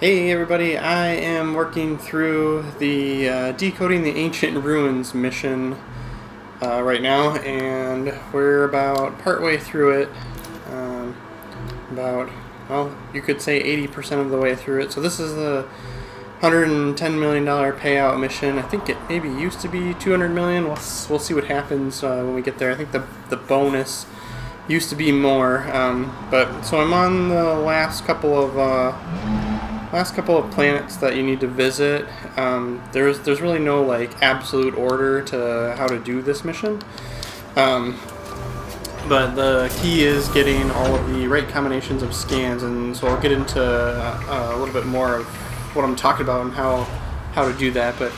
Hey everybody, I am working through the Decoding the Ancient Ruins mission right now, and we're about partway through it. Well, you could say 80% of the way through it. So this is the $110 million payout mission. I think it maybe used to be $200 million. We'll see what happens when we get there. I think the bonus used to be more. But so I'm on the last couple of planets that you need to visit. There's really no like absolute order to how to do this mission, but the key is getting all of the right combinations of scans, and so I'll get into a little bit more of what I'm talking about and how to do that. But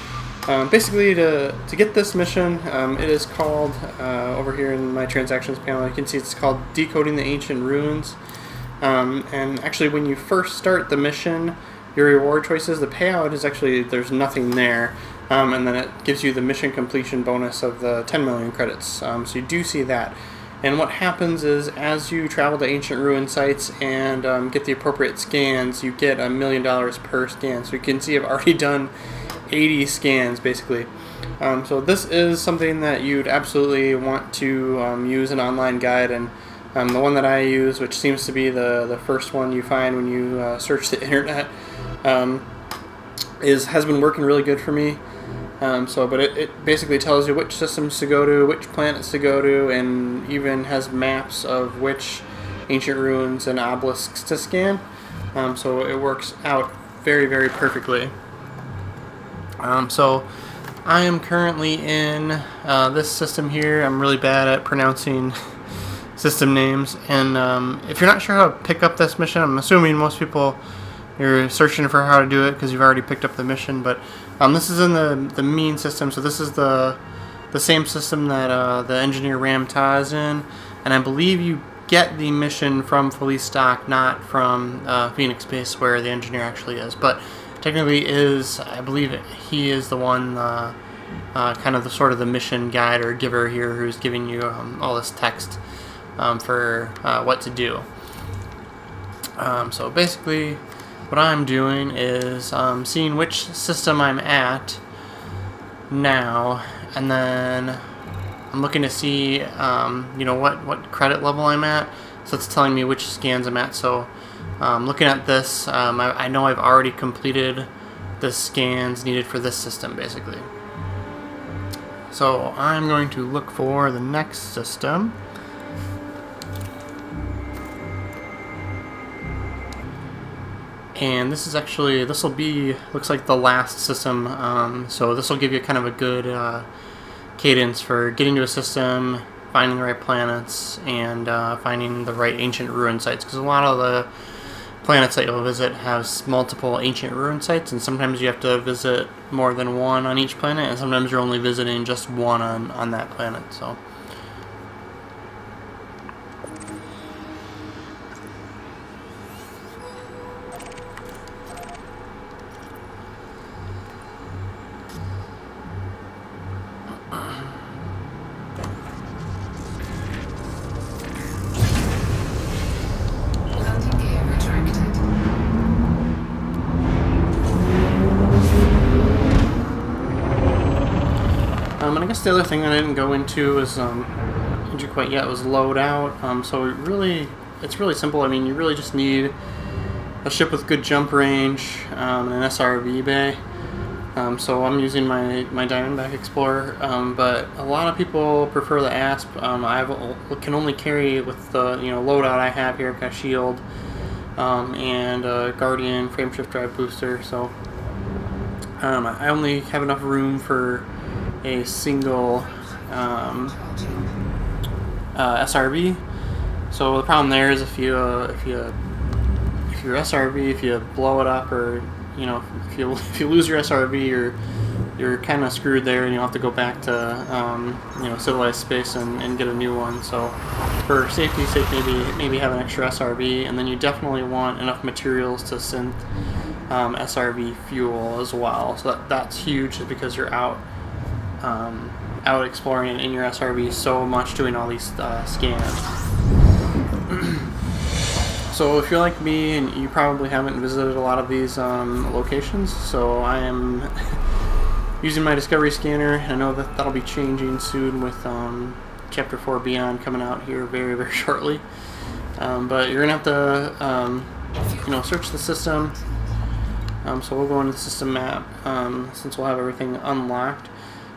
basically, to get this mission, it is called over here in my transactions panel. You can see it's called Decoding the Ancient Ruins. And actually, when you first start the mission, your reward choices, the payout is actually, there's nothing there. And then it gives you the mission completion bonus of the 10 million credits. So you do see that. And what happens is, as you travel to ancient ruin sites and get the appropriate scans, you get $1 million per scan. So you can see I've already done 80 scans, basically. So this is something that you'd absolutely want to use an online guide, and the one that I use, which seems to be the first one you find when you search the internet, has been working really good for me. But it basically tells you which systems to go to, which planets to go to, and even has maps of which ancient ruins and obelisks to scan. So it works out very, very perfectly. So I am currently in this system here. I'm really bad at pronouncing system names, and if you're not sure how to pick up this mission, I'm assuming most people, you're searching for how to do it because you've already picked up the mission. But this is in the Meene system, so this is the same system that the engineer Ramta is in, and I believe you get the mission from Felice Dock, not from Phoenix Base where the engineer actually is. But technically I believe he is the one, kind of the sort of the mission guide or giver here, who's giving you all this text for what to do. So basically, what I'm doing is seeing which system I'm at now, and then I'm looking to see what credit level I'm at. So it's telling me which scans I'm at. So looking at this, I know I've already completed the scans needed for this system, basically. So I'm going to look for the next system. And this will be, looks like the last system, so this will give you kind of a good cadence for getting to a system, finding the right planets, and finding the right ancient ruin sites, because a lot of the planets that you'll visit has multiple ancient ruin sites, and sometimes you have to visit more than one on each planet, and sometimes you're only visiting just one on that planet. So and I guess the other thing I didn't go into is quite yet was loadout. So it's really simple. I mean, you really just need a ship with good jump range, and an SRV bay. So I'm using my Diamondback Explorer, but a lot of people prefer the ASP. I can only carry with the loadout I have here. I've got a shield and a Guardian frameshift drive booster. So I only have enough room for a single SRV. So the problem there is if your SRV, if you blow it up, or if you lose your SRV, you're kind of screwed there, and you'll have to go back to civilized space and get a new one. So for safety's sake, maybe have an extra SRV, and then you definitely want enough materials to synth SRV fuel as well. So that's huge, because you're out exploring in your SRV so much, doing all these scans. So if you're like me and you probably haven't visited a lot of these locations, so I am using my Discovery Scanner. I know that that'll be changing soon with Chapter 4 Beyond coming out here very, very shortly. But you're going to have to search the system. So we'll go into the system map since we'll have everything unlocked.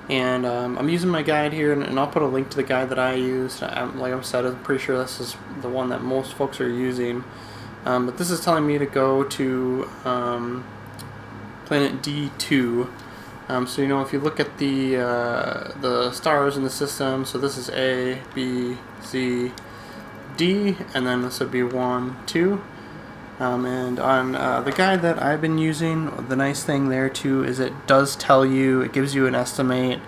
And I'm using my guide here, and I'll put a link to the guide that I used. Like I said, I'm pretty sure this is the one that most folks are using. But this is telling me to go to planet D2. So if you look at the stars in the system, so this is A, B, C, D, and then this would be 1, 2. And on the guide that I've been using, the nice thing there too is it does tell you, it gives you an estimate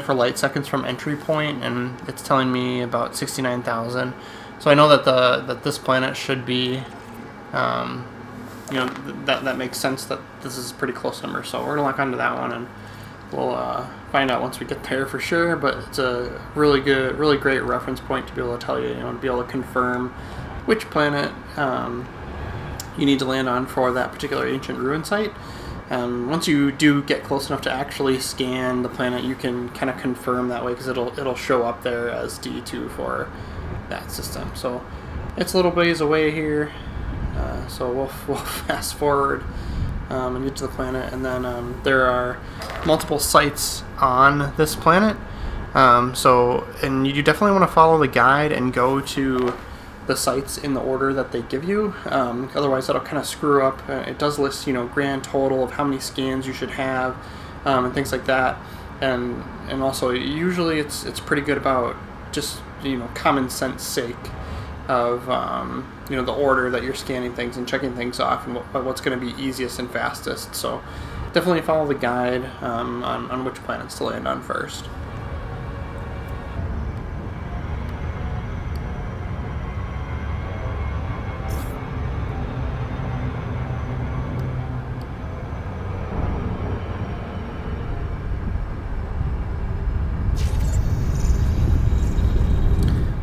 for light seconds from entry point, and it's telling me about 69,000. So I know that this planet should be, that makes sense that this is a pretty close number. So we're gonna lock onto that one, and we'll find out once we get there for sure. But it's a really great reference point to be able to tell you, to be able to confirm which planet you need to land on for that particular ancient ruin site. Once you do get close enough to actually scan the planet, you can kind of confirm that way, because it'll show up there as D2 for that system. So it's a little ways away here, so we'll fast forward and get to the planet, and then there are multiple sites on this planet. And you definitely want to follow the guide and go to the sites in the order that they give you. Otherwise, that'll kind of screw up. It does list, grand total of how many scans you should have, and things like that. And also, usually it's pretty good about just common sense sake of the order that you're scanning things and checking things off, and what's going to be easiest and fastest. So definitely follow the guide on which planets to land on first.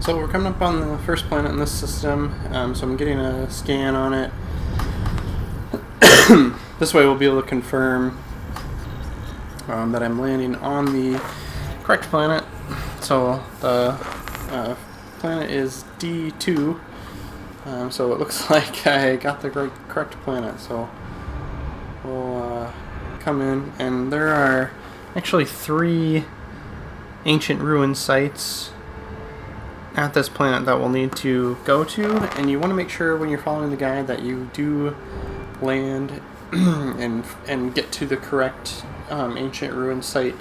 So we're coming up on the first planet in this system, so I'm getting a scan on it. This way we'll be able to confirm that I'm landing on the correct planet. So the planet is D2, so it looks like I got the correct planet. So we'll come in, and there are actually 3 ancient ruin sites at this planet that we'll need to go to, and you want to make sure when you're following the guide that you do land and get to the correct ancient ruin site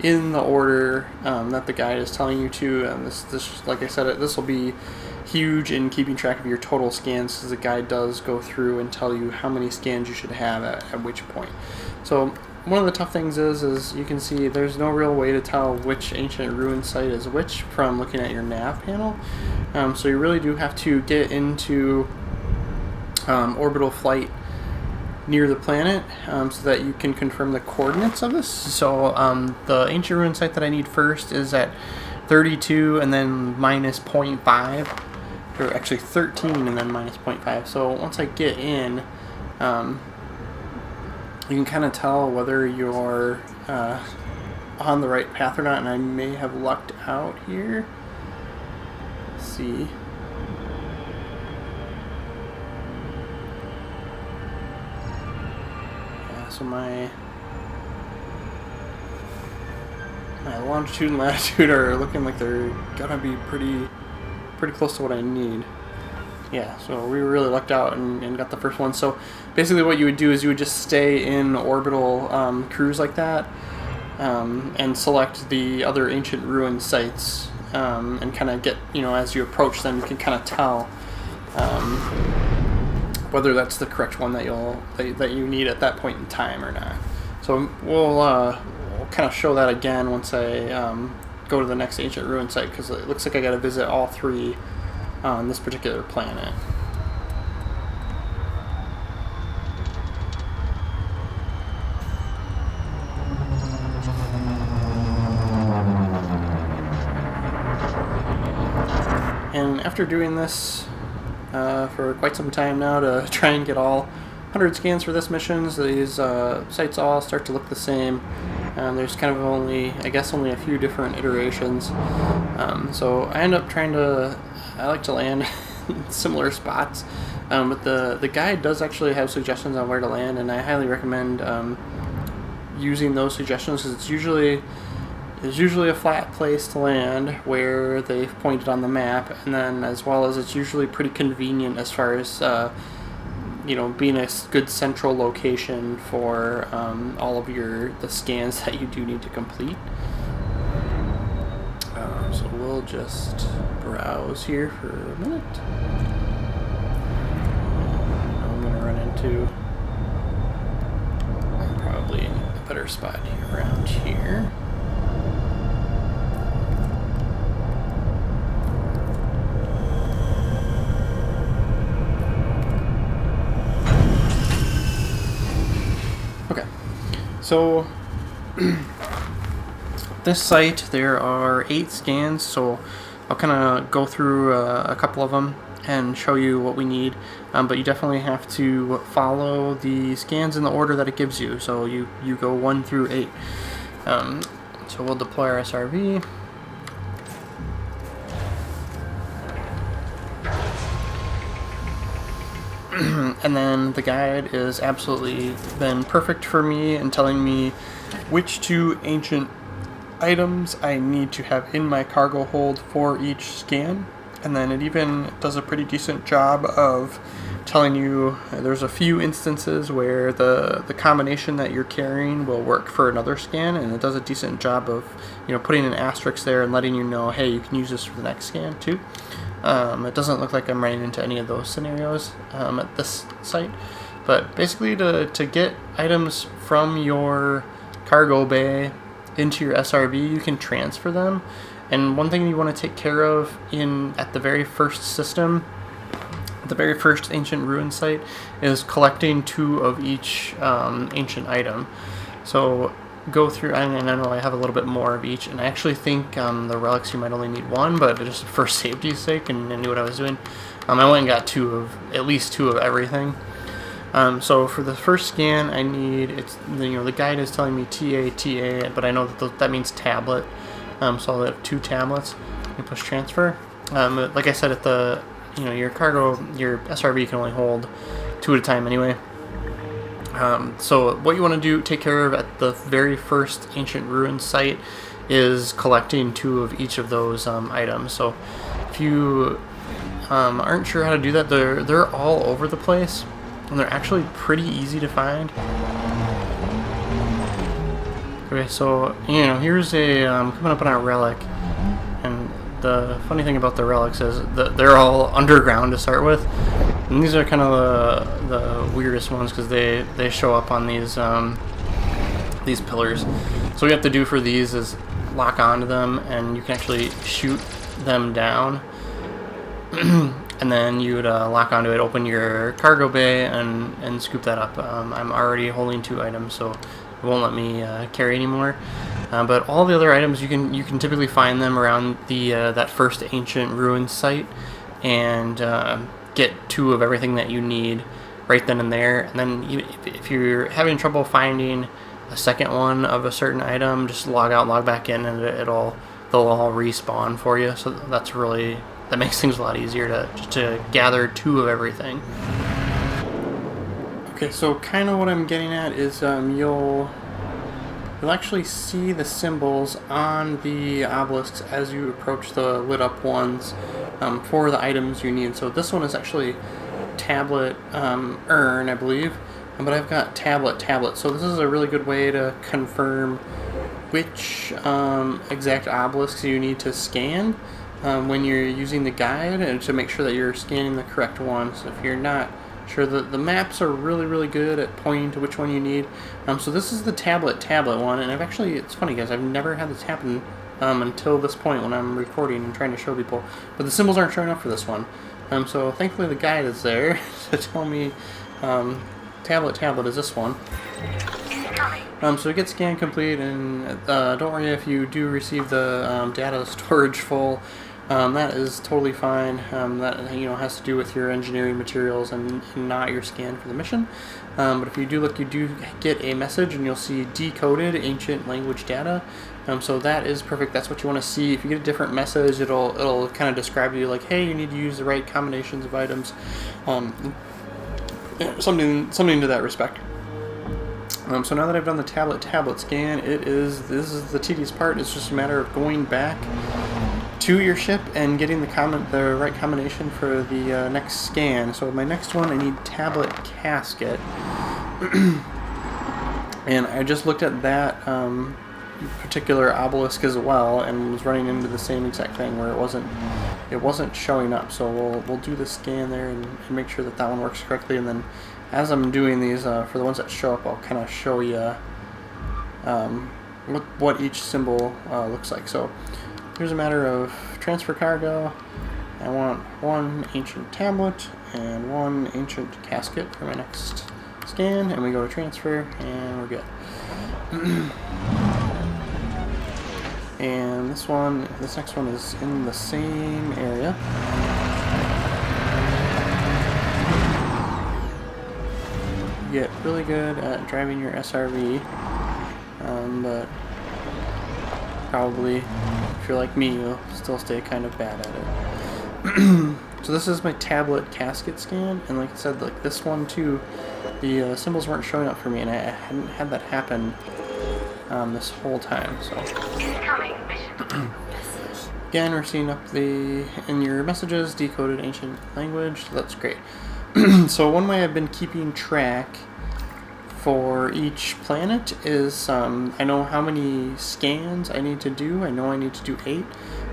in the order that the guide is telling you to. And this like I said, this will be huge in keeping track of your total scans, because the guide does go through and tell you how many scans you should have at which point. So one of the tough things is you can see there's no real way to tell which ancient ruin site is which from looking at your nav panel. So you really do have to get into orbital flight near the planet so that you can confirm the coordinates of this. So the ancient ruin site that I need first is at 32 and then minus 0.5, or actually 13 and then minus 0.5. So once I get in, you can kind of tell whether you're on the right path or not, and I may have lucked out here. Let's see. Yeah, so my longitude and latitude are looking like they're gonna be pretty close to what I need. Yeah, so we really lucked out and got the first one. So basically what you would do is you would just stay in orbital cruise like that, and select the other ancient ruin sites, and kind of get, as you approach them, you can kind of tell whether that's the correct one that you need at that point in time or not. So we'll kind of show that again once I go to the next ancient ruin site, because it looks like I got to visit all 3 on this particular planet. And after doing this, for quite some time now to try and get all 100 scans for this mission. So these sites all start to look the same. There's kind of only a few different iterations. So I end up I like to land in similar spots. But the guide does actually have suggestions on where to land, and I highly recommend using those suggestions, because there's usually a flat place to land where they've pointed on the map, and then as well as it's usually pretty convenient as far as being a good central location for all of the scans that you do need to complete. So we'll just browse here for a minute. I'm going to run into probably a better spot here around here. Okay, so this site, there are 8 scans, so I'll kind of go through a couple of them and show you what we need, but you definitely have to follow the scans in the order that it gives you, so you go 1 through 8. So we'll deploy our SRV. And then the guide is absolutely been perfect for me in telling me which 2 ancient items I need to have in my cargo hold for each scan. And then it even does a pretty decent job of telling you there's a few instances where the combination that you're carrying will work for another scan, and it does a decent job of putting an asterisk there and letting you know, hey, you can use this for the next scan too. It doesn't look like I'm running into any of those scenarios at this site, but basically to get items from your cargo bay into your SRV, you can transfer them. And one thing you want to take care of at the very first system, the very first ancient ruin site, is collecting 2 of each ancient item. So go through, and I know I have a little bit more of each, and I actually think the relics you might only need 1, but just for safety's sake, and I knew what I was doing, I went and got at least 2 of everything. So for the first scan, I need, the guide is telling me TA, but I know that means tablet. So I'll have 2 tablets. You push transfer. Like I said, at your SRV can only hold 2 at a time anyway. So what you want to take care of at the very first ancient ruin site is collecting 2 of each of those items. So if you aren't sure how to do that, they're all over the place, and they're actually pretty easy to find. Okay, so here's coming up on our relic, and the funny thing about the relics is that they're all underground to start with, and these are kind of the weirdest ones because they show up on these pillars. So what you have to do for these is lock onto them, and you can actually shoot them down. And then you would lock onto it, open your cargo bay, and scoop that up. I'm already holding 2 items, so it won't let me carry anymore. But all the other items, you can typically find them around that first ancient ruin site, and get 2 of everything that you need right then and there. And then if you're having trouble finding a second one of a certain item, just log out, log back in, and they'll all respawn for you. So that makes things a lot easier to gather 2 of everything. Okay, so kind of what I'm getting at is you'll actually see the symbols on the obelisks as you approach the lit up ones for the items you need. So this one is actually tablet urn, I believe, but I've got tablet. So this is a really good way to confirm which exact obelisks you need to scan when you're using the guide, and to make sure that you're scanning the correct ones. If you're not sure, the maps are really good at pointing to which one you need. So this is the tablet one, and it's funny guys, I've never had this happen until this point when I'm recording and trying to show people, but the symbols aren't showing up for this one. So thankfully the guide is there to tell me tablet is this one. So we get scan complete, and don't worry if you do receive the data storage full. That is totally fine. That has to do with your engineering materials and not your scan for the mission. But if you do look, you do get a message, and you'll see decoded ancient language data. So that is perfect. That's what you want to see. If you get a different message, it'll kind of describe to you like, hey, you need to use the right combinations of items. Something to that respect. So now that I've done the tablet scan, this is the tedious part. It's just a matter of going back to your ship and getting the right combination for the next scan. So my next one, I need tablet casket, and I just looked at that particular obelisk as well, and was running into the same exact thing where it wasn't showing up. So we'll do the scan there and make sure that one works correctly, and then as I'm doing these for the ones that show up, I'll kind of show you what each symbol looks like. So here's a matter of transfer cargo. I want one ancient tablet and one ancient casket for my next scan, and we go to transfer, and we're good. And this next one is in the same area. You get really good at driving your SRV, but probably, if you're like me, you'll still stay kind of bad at it. So this is my tablet casket scan, and like I said, like this one too, the symbols weren't showing up for me, and I hadn't had that happen this whole time. So again, we're seeing up in your messages decoded ancient language. So that's great. So one way I've been keeping track for each planet is I know how many scans I need to do. I know I need to do 8.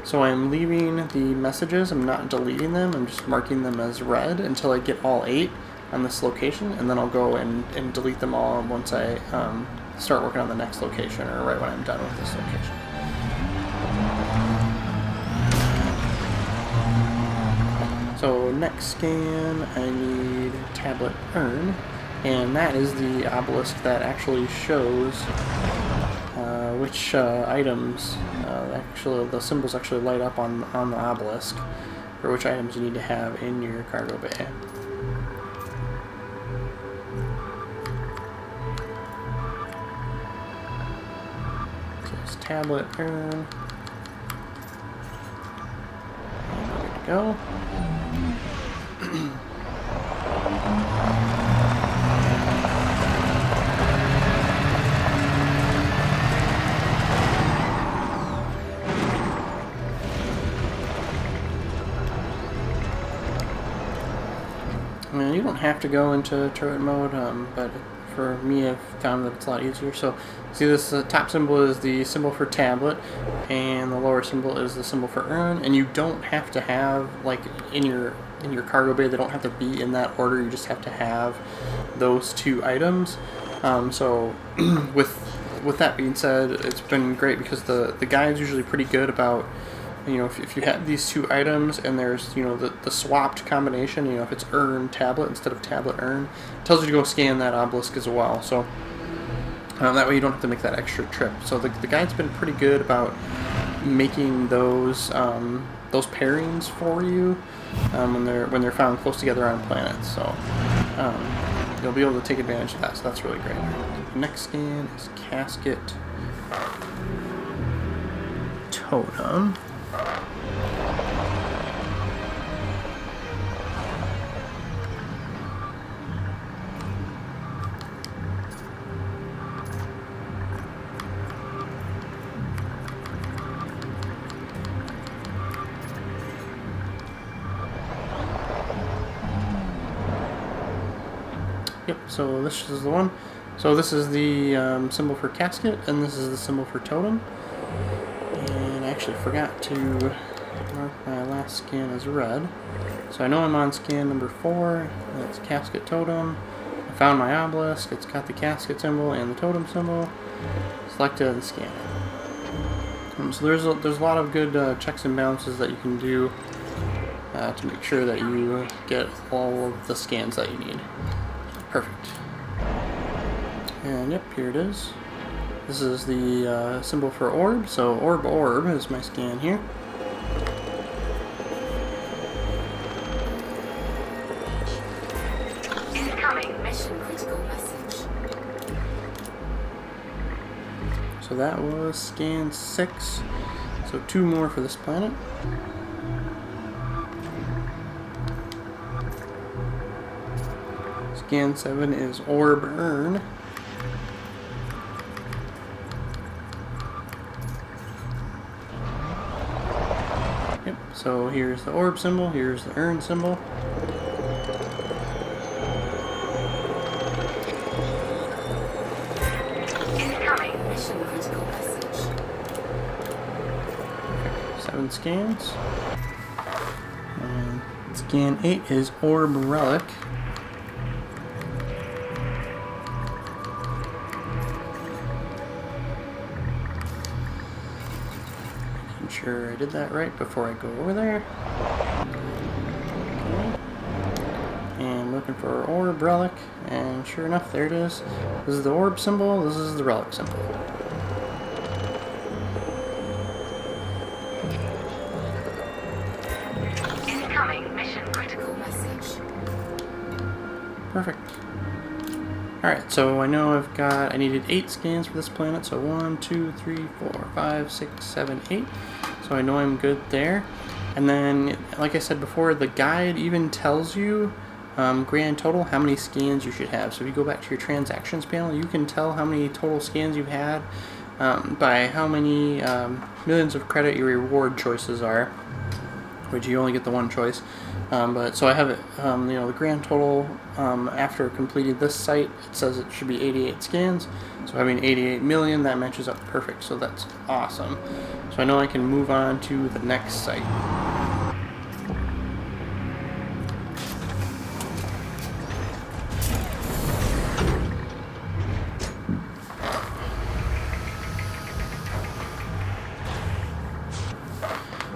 So I'm leaving the messages. I'm not deleting them. I'm just marking them as red until I get all 8 on this location, and then I'll go and delete them all once I start working on the next location, or right when I'm done with this location. So next scan, I need tablet urn, and that is the obelisk that actually shows which items the symbols actually light up on the obelisk, or which items you need to have in your cargo bay. So it's tablet urn. And there we go. I mean, you don't have to go into turret mode, but for me, I've found that it's a lot easier. So, see, this top symbol is the symbol for tablet, and the lower symbol is the symbol for urn. And you don't have to have, like, in your cargo bay, they don't have to be in that order. You just have to have those 2 items. So, with that being said, it's been great because the guide's usually pretty good about, if you have these 2 items and there's, the swapped combination, if it's urn tablet instead of tablet urn, it tells you to go scan that obelisk as well. So that way you don't have to make that extra trip. So the guide's been pretty good about making those pairings for you when they're found close together on planets. So you'll be able to take advantage of that. So that's really great. The next scan is Casket Totem. Yep, so this is the one. So this is the symbol for casket, and this is the symbol for totem. And I actually forgot to mark my last scan as red. So I know I'm on scan number 4. That's casket totem. I found my obelisk. It's got the casket symbol and the totem symbol. Selected and scanned. So there's a lot of good checks and balances that you can do to make sure that you get all of the scans that you need. Perfect. And yep, here it is. This is the symbol for orb. So orb is my scan here. So that was scan 6. So 2 more for this planet. Scan 7 is orb urn. Yep, so here's the orb symbol, here's the urn symbol. Incoming mission critical message. 7 scans. And scan 8 is orb relic. Making sure I did that right before I go over there. Okay. And looking for orb relic, and sure enough, there it is. This is the orb symbol, this is the relic symbol. Incoming mission critical message. Perfect. Alright, so I know I needed 8 scans for this planet, so 1, 2, 3, 4, 5, 6, 7, 8. So I know I'm good there. And then, like I said before, the guide even tells you grand total how many scans you should have. So if you go back to your transactions panel, you can tell how many total scans you've had by how many millions of credit your reward choices are, which you only get the one choice. But so I have it, the grand total after completing this site, it says it should be 88 scans. So having 88 million, that matches up perfect. So that's awesome. So I know I can move on to the next site.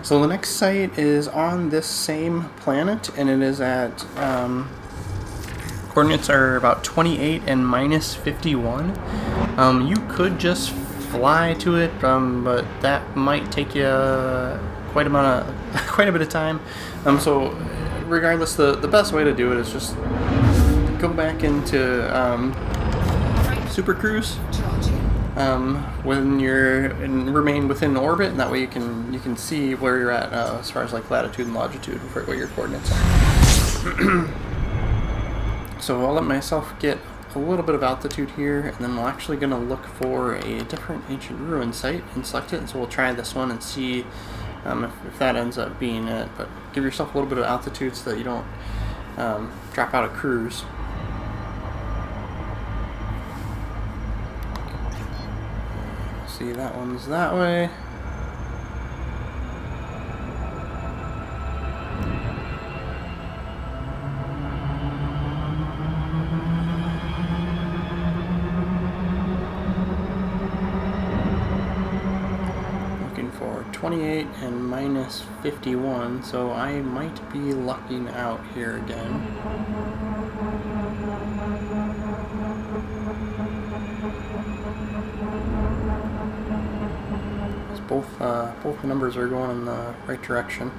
So the next site is on this same planet, and it is at coordinates are about 28 and minus 51. You could just fly to it, but that might take you quite a bit of time. So regardless, the best way to do it is just go back into Super Cruise. When and remain within orbit, and that way you can see where you're at as far as like latitude and longitude for what your coordinates are. So I'll let myself get a little bit of altitude here, and then we're actually going to look for a different ancient ruin site and select it. And so we'll try this one and see if that ends up being it. But give yourself a little bit of altitude so that you don't drop out of cruise. See, that one's that way. Looking for 28 and minus 51, so I might be lucking out here again. Both the numbers are going in the right direction.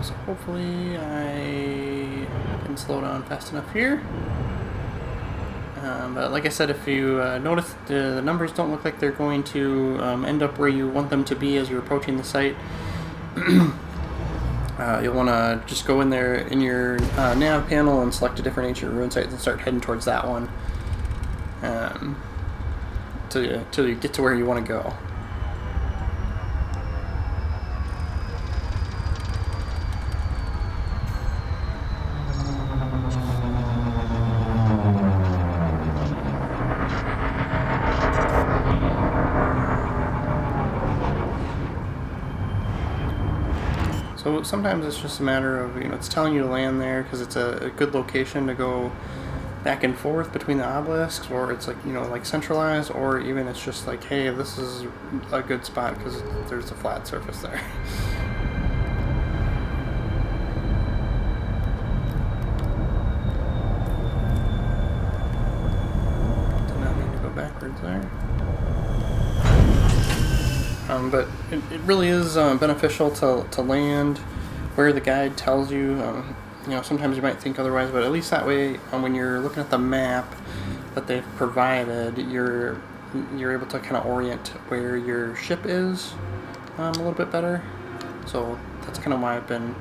So hopefully I can slow down fast enough here. But like I said, if you notice the numbers don't look like they're going to end up where you want them to be as you're approaching the site, you'll want to just go in there in your nav panel and select a different ancient ruin site and start heading towards that one till you get to where you want to go. So sometimes it's just a matter of, it's telling you to land there because it's a good location to go back and forth between the obelisks, or it's like, like centralized, or even it's just like, hey, this is a good spot because there's a flat surface there. Did not mean to go backwards there. But it really is beneficial to land where the guide tells you. You know, sometimes you might think otherwise, but at least that way, when you're looking at the map that they've provided, you're able to kind of orient where your ship is a little bit better. So that's kind of why I've been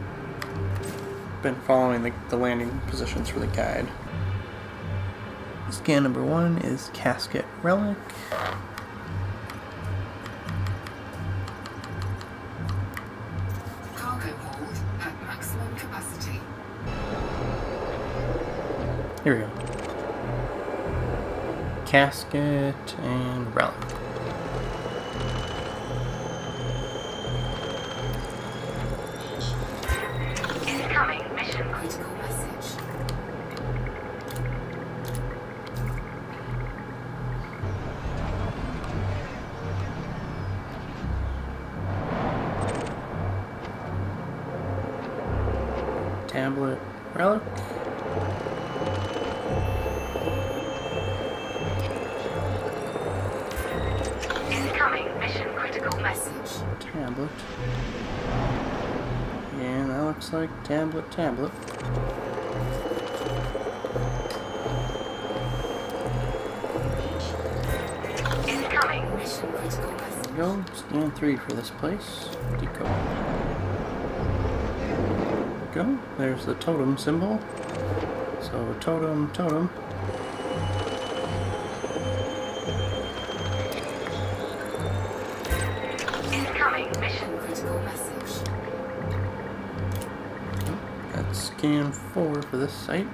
following the landing positions for the guide. Scan number 1 is Casket Relic. Cargo hold at maximum capacity. Here we go. Casket and Relic. Incoming mission critical message. Tablet Relic. Incoming mission critical message. Tablet. And that looks like tablet. Incoming mission critical message. There we go. Scan 3 for this place. Decode. Go. There's the totem symbol. So totem. Incoming mission critical message. That's scan 4 for this site.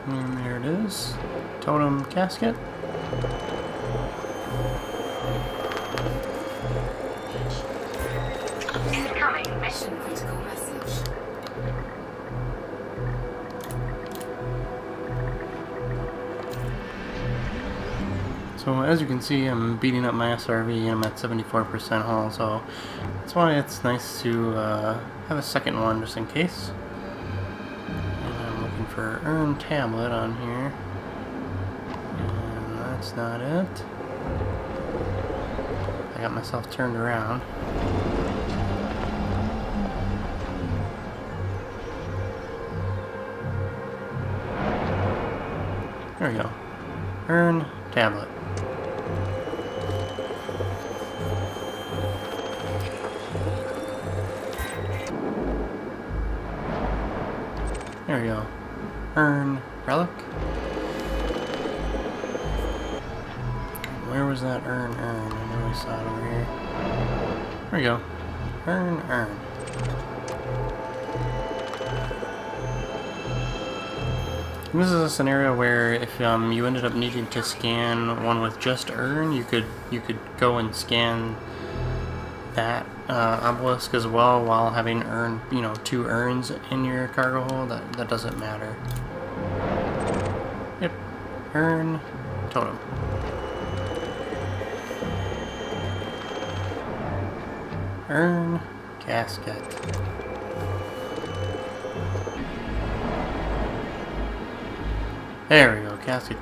And there it is. Totem casket. Incoming mission critical message. So as you can see, I'm beating up my SRV and I'm at 74% hull, so that's why it's nice to have a second one just in case. And I'm looking for Earn Tablet on here. And that's not it. I got myself turned around. There we go. Earn Tablet. There we go. Earn Relic. Where was that earn? I know I saw it over here. There we go. Earn. This is a scenario where if you ended up needing to scan one with just earn, you could go and scan that obelisk as well while having earn, 2 urns in your cargo hold. That doesn't matter. Yep. Earn totem. Earn casket. There we go, casket.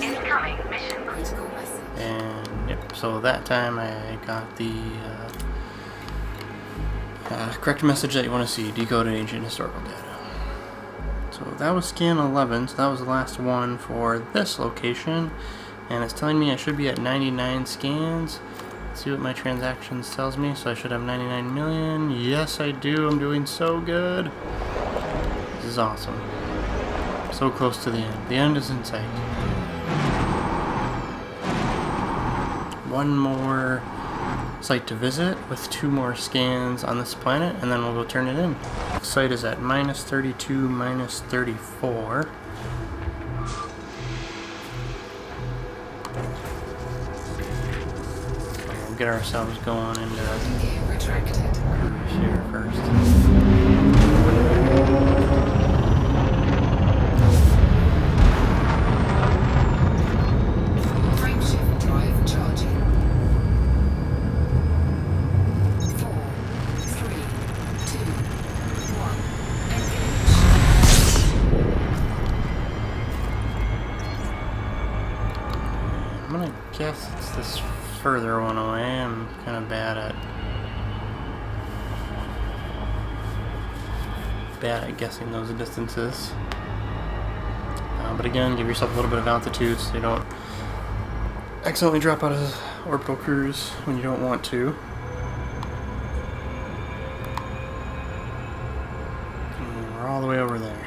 Incoming mission critical message. And yep, so that time I got the correct message that you want to see, decoded ancient historical data. So that was scan 11, so that was the last one for this location. And it's telling me I should be at 99 scans. Let's see what my transactions tells me. So I should have 99 million. Yes, I do. I'm doing so good. This is awesome. So close to the end. The end is in sight. One more site to visit with 2 more scans on this planet, and then we'll go turn it in. The site is at -32, -34. So we'll get ourselves going into Retracted. cruise here first. Frameshift drive charging. 4, 3, 2, 1. Engage. guess it's this further one away. I'm kind of bad at guessing those distances. But again, give yourself a little bit of altitude so you don't accidentally drop out of orbital cruise when you don't want to. And we're all the way over there.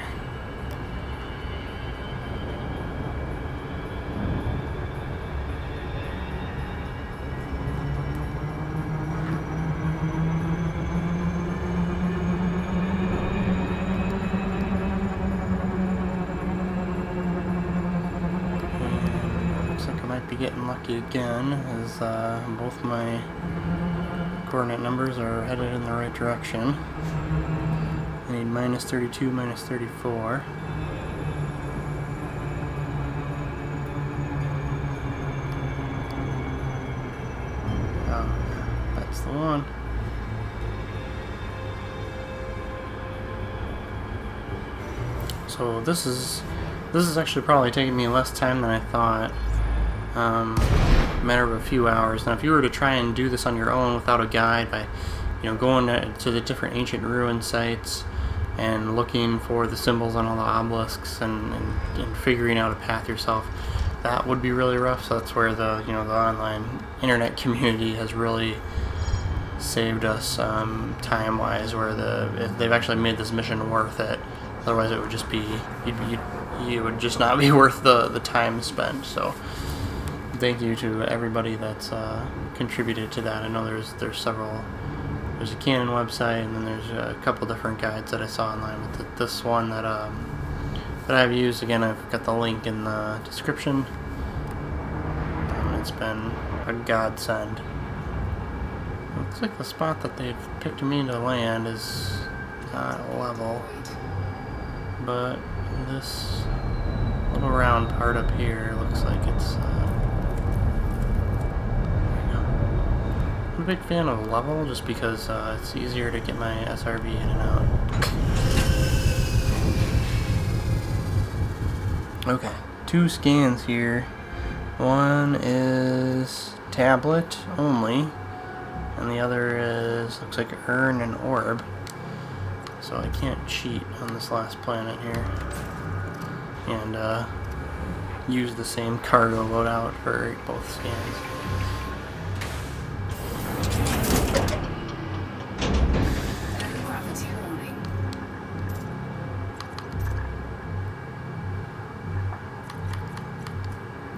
Getting lucky again, as both my coordinate numbers are headed in the right direction. I need minus 32, minus 34. Oh, that's the one. So this is actually probably taking me less time than I thought. Matter of a few hours. Now, if you were to try and do this on your own without a guide, by going to the different ancient ruin sites and looking for the symbols on all the obelisks and figuring out a path yourself, that would be really rough. So that's where the the online internet community has really saved us time-wise, where if they've actually made this mission worth it. Otherwise, it would just be you would just not be worth the time spent. So thank you to everybody that's contributed to that. I know there's several. There's a Canon website, and then there's a couple different guides that I saw online. But this one that I've used, again, I've got the link in the description. It's been a godsend. Looks like the spot that they've picked me to land is not level, but this little round part up here looks like it's. I'm a big fan of level, just because it's easier to get my SRV in and out. Okay, 2 scans here. One is tablet only, and the other is, looks like urn and orb. So I can't cheat on this last planet here and use the same cargo loadout for both scans. Gravity warning.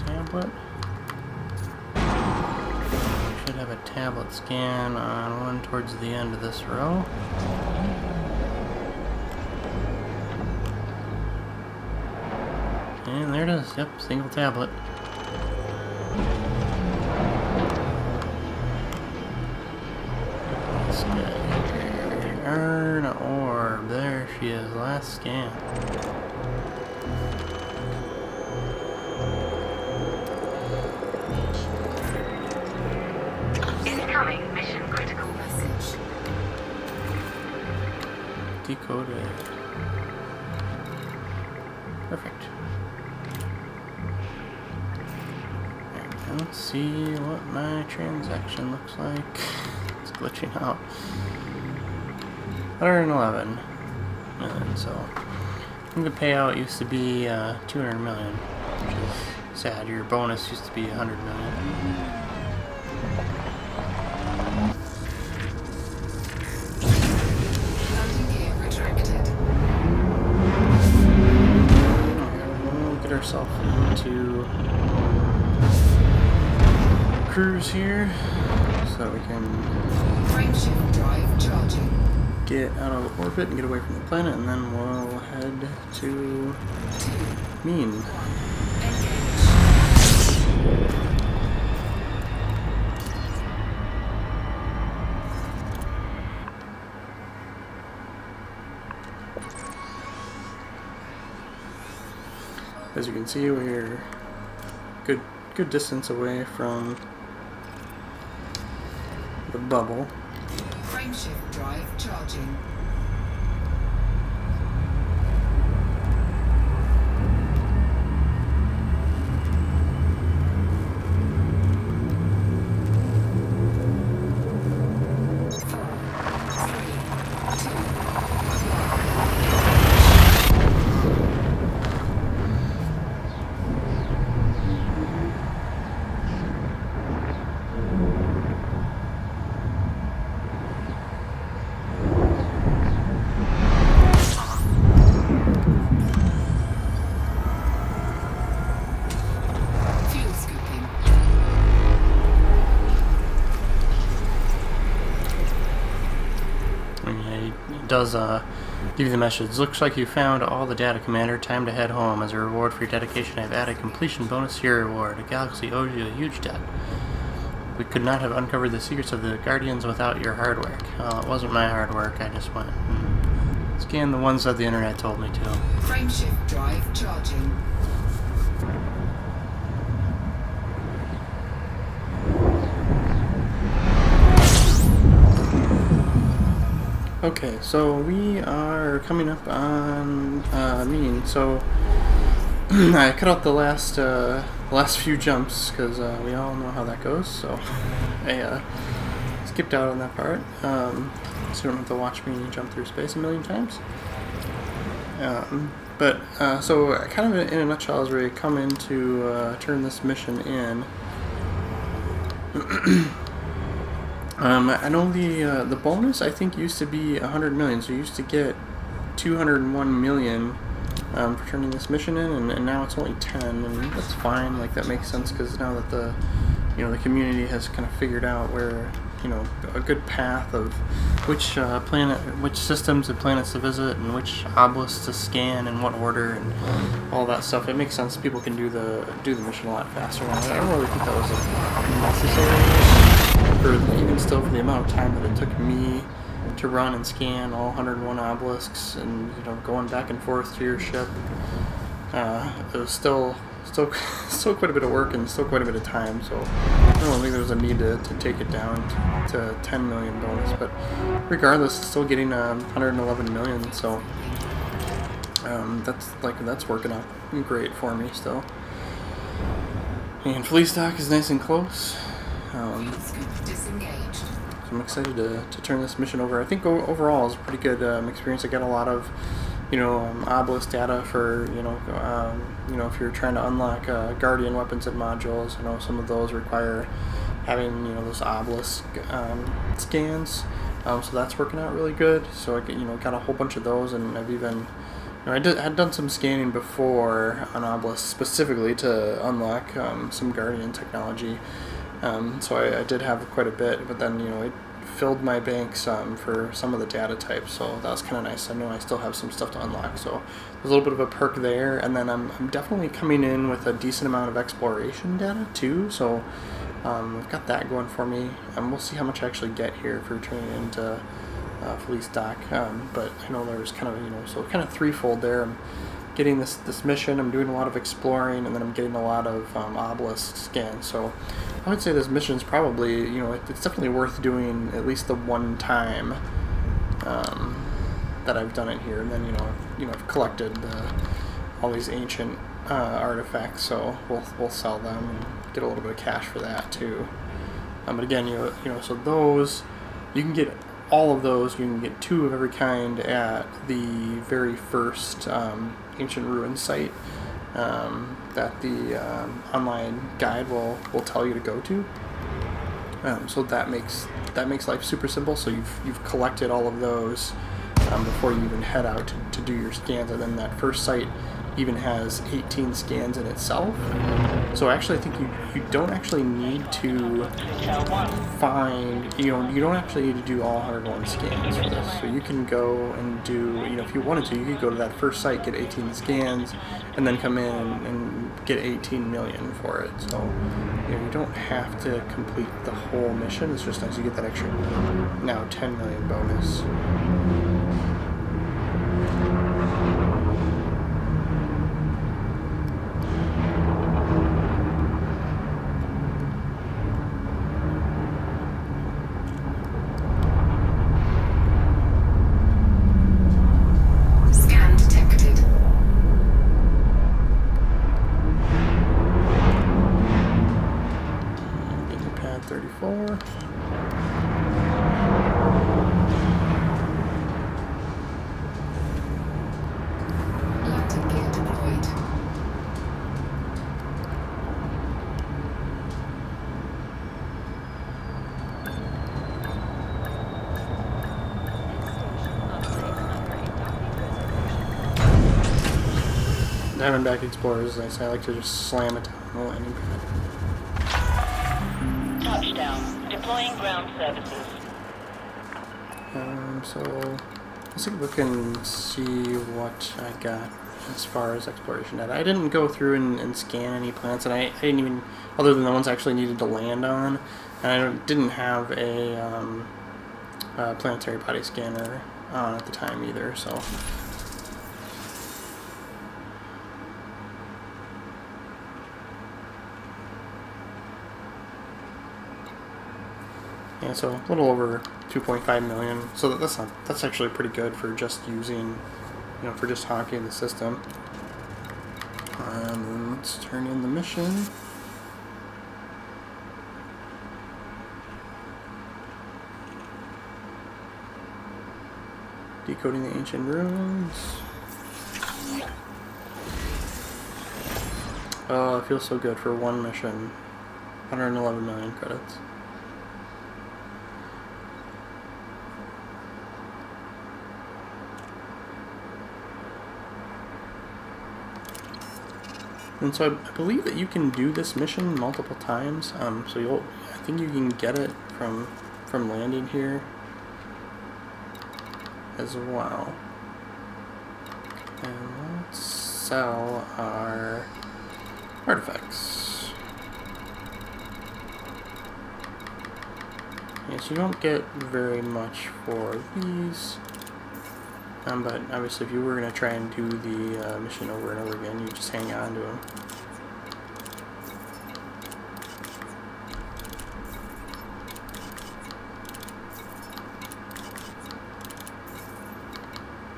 Tablet. We should have a tablet scan on one towards the end of this row. And there it is. Yep, single tablet. This guy here. Earn orb. There she is. Last scan. Incoming mission critical message. Decoded. Perfect. Let's see what my transaction looks like. It's glitching out. 111 million, so I think the payout used to be 200 million, which is sad. Your bonus used to be 100 million. Landing gear retracted. We'll get ourselves into cruise here so we can Frameshift drive charging. get out of orbit and get away from the planet, and then we'll head to Meene. As you can see, we're good distance away from the bubble. Frameshift drive charging. does give you the message. Looks like you found all the data, Commander. Time to head home. As a reward for your dedication, I've added completion bonus to your reward. A galaxy owes you a huge debt. We could not have uncovered the secrets of the Guardians without your hard work. It wasn't my hard work. I just went and scanned the ones that the internet told me to. Frameshift drive charging. Okay, so we are coming up on Meene. So I cut out the last few jumps because we all know how that goes. So I skipped out on that part, so you don't have to watch me jump through space a million times. So kind of in a nutshell, as we come in to turn this mission in. I know the bonus I think used to be 100 million, so you used to get 201 million for turning this mission in, and now it's only 10, and that's fine. Like, that makes sense because now that the community has kind of figured out where a good path of which which systems and planets to visit, and which obelisks to scan in what order, and all that stuff. It makes sense. People can do the mission a lot faster. And I don't really think that was necessary. Even still, for the amount of time that it took me to run and scan all 101 obelisks, and going back and forth to your ship, it was still quite a bit of work and still quite a bit of time. So I don't think there was a need to take it down to 10 million bonus. But regardless, it's still getting 111 million. So that's working out great for me still. And Felice Dock is nice and close. Disengaged. So I'm excited to turn this mission over. I think overall it's a pretty good experience. I got a lot of obelisk data for if you're trying to unlock guardian weapons and modules. I know some of those require having those obelisk scans. So that's working out really good. So I got a whole bunch of those, and I've even I had done some scanning before on obelisks specifically to unlock some guardian technology. So I did have quite a bit, but then it filled my banks for some of the data types, so that was kind of nice. I know I still have some stuff to unlock, so there's a little bit of a perk there. And then I'm definitely coming in with a decent amount of exploration data too, so I've got that going for me. We'll see how much I actually get here for turning into Felice Dock, but I know there's kind of so kind of threefold there. I'm getting this mission, I'm doing a lot of exploring, and then I'm getting a lot of obelisk scans. So I would say this mission is probably, it's definitely worth doing at least the one time that I've done it here. And then I've collected all these ancient artifacts, so we'll sell them and get a little bit of cash for that too. But again, so those you can get. All of those, you can get 2 of every kind at the very first Ancient Ruins site that the online guide will tell you to go to. So that makes life super simple. So you've collected all of those before you even head out to do your scans, and then that first site even has 18 scans in itself. So actually I think you don't actually need to find, you don't actually need to do all 101 scans for this. So you can go and do, if you wanted to, you could go to that first site, get 18 scans, and then come in and get 18 million for it. So you don't have to complete the whole mission. It's just nice you get that extra, now 10 million bonus. Scan detected. Getting pad 34. Landing gear deployed. Diamondback Explorers, I like to just slam it down the landing pad. Touchdown. Deploying ground services. So Let's take a look and see what I got as far as exploration data. I didn't go through and scan any planets, and I didn't even, other than the ones I actually needed to land on, and I didn't have a planetary body scanner on at the time either, so. Yeah, so a little over 2.5 million. So that's actually pretty good for just using, for just hocking the system. Let's turn in the mission. Decoding the Ancient Ruins. Oh, it feels so good for one mission. 111 million credits. And so I believe that you can do this mission multiple times. So I think you can get it from landing here as well. And let's sell our artifacts. Yes, you don't get very much for these. But obviously if you were going to try and do the mission over and over again, you just hang on to them.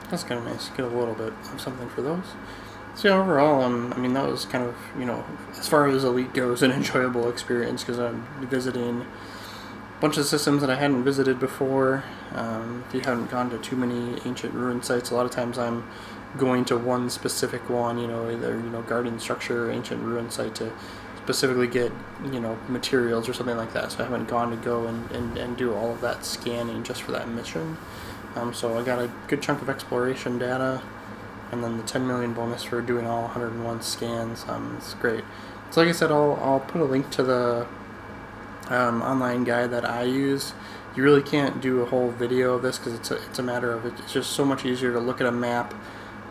That's kind of nice. Get a little bit of something for those. So yeah, overall, I mean, that was kind of, as far as Elite goes, an enjoyable experience because I'm visiting a bunch of systems that I hadn't visited before. If you haven't gone to too many ancient ruin sites, a lot of times I'm going to one specific one, either, guardian structure or ancient ruin site to specifically get, materials or something like that. So I haven't gone to go and do all of that scanning just for that mission. So I got a good chunk of exploration data, and then the 10 million bonus for doing all 101 scans. It's great. So like I said, I'll put a link to the online guide that I use. You really can't do a whole video of this because it's a matter of it's just so much easier to look at a map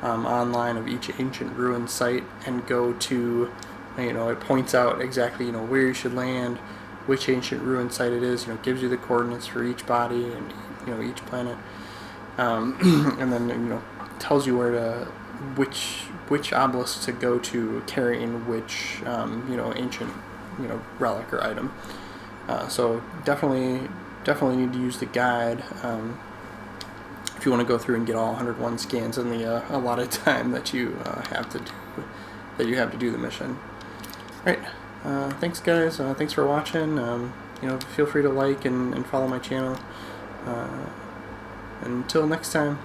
online of each ancient ruin site and go to, it points out exactly where you should land, which ancient ruin site it is. It gives you the coordinates for each body and each planet, and then tells you which obelisk to go to carrying which ancient relic or item. So definitely need to use the guide if you want to go through and get all 101 scans in the allotted time that you have to do the mission. All right, thanks guys. Thanks for watching. Feel free to like and follow my channel. Until next time.